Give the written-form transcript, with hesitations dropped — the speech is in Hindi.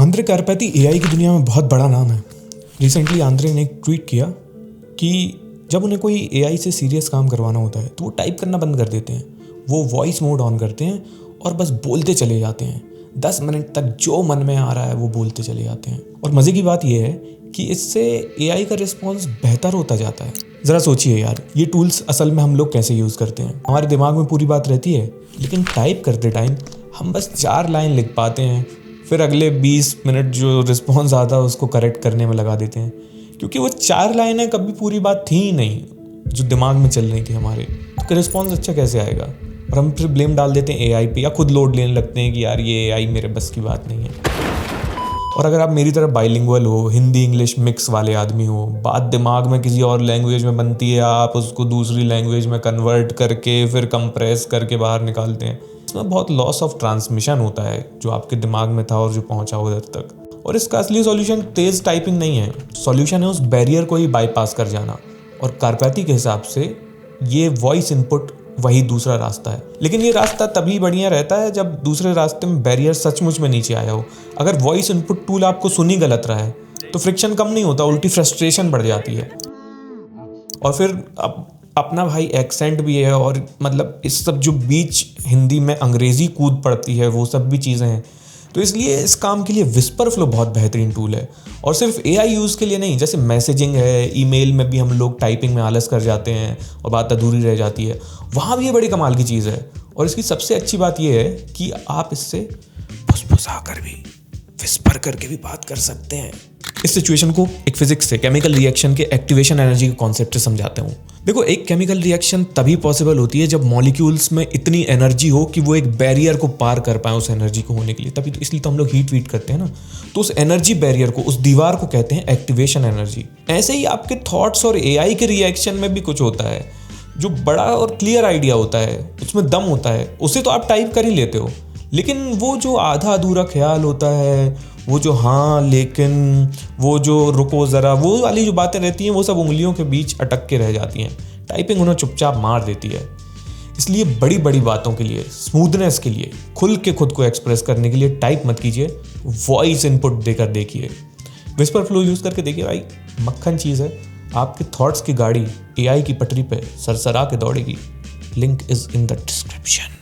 आंद्रे कारपैती एआई की दुनिया में बहुत बड़ा नाम है। रिसेंटली आंद्रे ने एक ट्वीट किया कि जब उन्हें कोई एआई से सीरियस काम करवाना होता है तो वो टाइप करना बंद कर देते हैं, वो वॉइस मोड ऑन करते हैं और बस बोलते चले जाते हैं। 10 मिनट तक जो मन में आ रहा है वो बोलते चले जाते हैं। और मज़े की बात यह है कि इससे एआई का रिस्पॉन्स बेहतर होता जाता है। ज़रा सोचिए यार, ये टूल्स असल में हम लोग कैसे यूज़ करते हैं। हमारे दिमाग में पूरी बात रहती है, लेकिन टाइप करते टाइम हम बस 4 लाइन लिख पाते हैं, फिर अगले 20 मिनट जो रिस्पॉन्स आता है उसको करेक्ट करने में लगा देते हैं, क्योंकि वो 4 लाइनें कभी पूरी बात थी ही नहीं जो दिमाग में चल रही थी हमारे। तो रिस्पॉन्स अच्छा कैसे आएगा? और हम फिर ब्लेम डाल देते हैं एआई पे, या खुद लोड लेने लगते हैं कि यार ये एआई मेरे बस की बात नहीं है। और अगर आप मेरी तरह बाइलिंगुअल हो, हिंदी इंग्लिश मिक्स वाले आदमी हो, बात दिमाग में किसी और लैंग्वेज में बनती है, आप उसको दूसरी लैंग्वेज में कन्वर्ट करके फिर कंप्रेस करके बाहर निकालते हैं, इसमें बहुत लॉस ऑफ ट्रांसमिशन होता है जो आपके दिमाग में था और जो पहुंचा उधर तक। और इसका असली सॉल्यूशन तेज़ टाइपिंग नहीं है, सॉल्यूशन है उस बैरियर को ही बाईपास कर जाना। और कारपैती के हिसाब से ये वॉइस इनपुट वही दूसरा रास्ता है। लेकिन ये रास्ता तभी बढ़िया रहता है जब दूसरे रास्ते में बैरियर सचमुच में नीचे आया हो। अगर वॉइस इनपुट टूल आपको सुन ही गलत रहा है तो फ्रिक्शन कम नहीं होता, उल्टी फ्रस्ट्रेशन बढ़ जाती है। और फिर अपना भाई एक्सेंट भी है, और मतलब इस सब जो बीच हिंदी में अंग्रेज़ी कूद पड़ती है वो सब भी चीज़ें हैं। तो इसलिए इस काम के लिए विस्पर फ्लो बहुत बेहतरीन टूल है। और सिर्फ एआई यूज़ के लिए नहीं, जैसे मैसेजिंग है, ईमेल में भी हम लोग टाइपिंग में आलस कर जाते हैं और बात अधूरी रह जाती है, वहाँ भी ये बड़ी कमाल की चीज़ है। और इसकी सबसे अच्छी बात ये है कि आप इससे फुसफुसा कर भी, विस्पर करके भी बात कर सकते हैं। इस सिचुएशन को एक फिजिक्स से, केमिकल रिएक्शन के एक्टिवेशन एनर्जी के कॉन्सेप्ट से समझाते हूँ। देखो, एक केमिकल रिएक्शन तभी पॉसिबल होती है जब मॉलिक्यूल्स में इतनी एनर्जी हो कि वो एक बैरियर को पार कर पाए उस एनर्जी को होने के लिए। तभी तो, इसलिए तो हम लोग हीट वीट करते हैं ना। तो उस एनर्जी बैरियर को, उस दीवार को कहते हैं एक्टिवेशन एनर्जी। ऐसे ही आपके थॉट्स और एआई के रिएक्शन में भी कुछ होता है जो बड़ा और क्लियर आइडिया होता है, उसमें दम होता है, उसे तो आप टाइप कर ही लेते हो। लेकिन वो जो आधा अधूरा ख्याल होता है, वो जो हाँ लेकिन, वो जो रुको ज़रा, वो वाली जो बातें रहती हैं, वो सब उंगलियों के बीच अटक के रह जाती हैं। टाइपिंग उन्हें चुपचाप मार देती है। इसलिए बड़ी बड़ी बातों के लिए, स्मूथनेस के लिए, खुल के खुद को एक्सप्रेस करने के लिए टाइप मत कीजिए, वॉइस इनपुट देकर देखिए। विस्पर फ्लो यूज़ करके देखिए भाई, मक्खन चीज़ है। आपके थॉट्स की गाड़ी एआई की पटरी पे सरसरा के दौड़ेगी। Link is in the description.